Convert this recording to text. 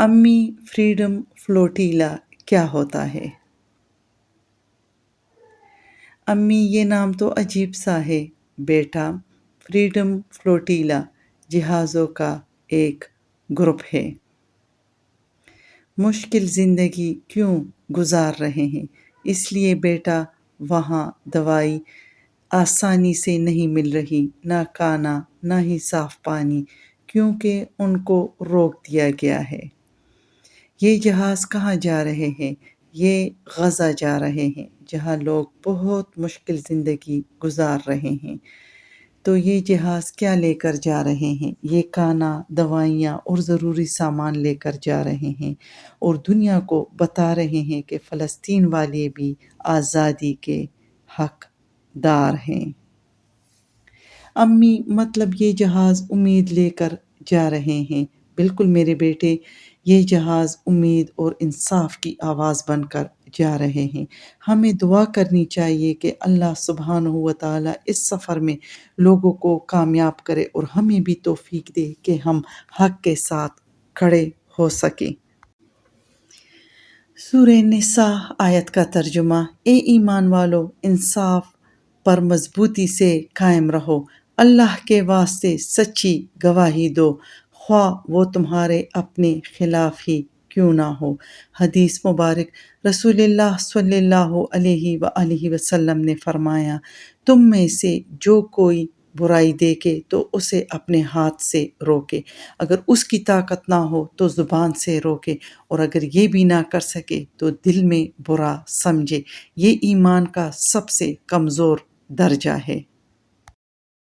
امی freedom flotilla کیا ہوتا ہے؟ امی یہ نام تو عجیب سا ہے بیٹا، فریڈم فلوٹیلا جہازوں کا ایک گروپ ہے۔ مشکل زندگی کیوں گزار رہے ہیں؟ اس لیے بیٹا وہاں دوائی آسانی سے نہیں مل رہی، نہ کھانا نہ ہی صاف پانی، کیونکہ ان کو روک دیا گیا ہے۔ یہ جہاز کہاں جا رہے ہیں؟ یہ غزہ جا رہے ہیں، جہاں لوگ بہت مشکل زندگی گزار رہے ہیں۔ تو یہ جہاز کیا لے کر جا رہے ہیں؟ یہ کھانا، دوائیاں اور ضروری سامان لے کر جا رہے ہیں، اور دنیا کو بتا رہے ہیں کہ فلسطین والے بھی آزادی کے حقدار ہیں۔ امی مطلب یہ جہاز امید لے کر جا رہے ہیں۔ بالکل میرے بیٹے، یہ جہاز امید اور انصاف کی آواز بن کر جا رہے ہیں۔ ہمیں دعا کرنی چاہیے کہ اللہ سبحانہ و تعالیٰ اس سفر میں لوگوں کو کامیاب کرے اور ہمیں بھی توفیق دے کہ ہم حق کے ساتھ کھڑے ہو سکیں۔ سورہ نساء آیت کا ترجمہ۔ اے ایمان والو، انصاف پر مضبوطی سے قائم رہو، اللہ کے واسطے سچی گواہی دو، خواہ وہ تمہارے اپنے خلاف ہی کیوں نہ ہو۔ حدیث مبارک۔ رسول اللہ صلی اللہ علیہ وآلہ وسلم نے فرمایا، تم میں سے جو کوئی برائی دیکھے تو اسے اپنے ہاتھ سے روکے، اگر اس کی طاقت نہ ہو تو زبان سے روکے، اور اگر یہ بھی نہ کر سکے تو دل میں برا سمجھے۔ یہ ایمان کا سب سے کمزور درجہ ہے۔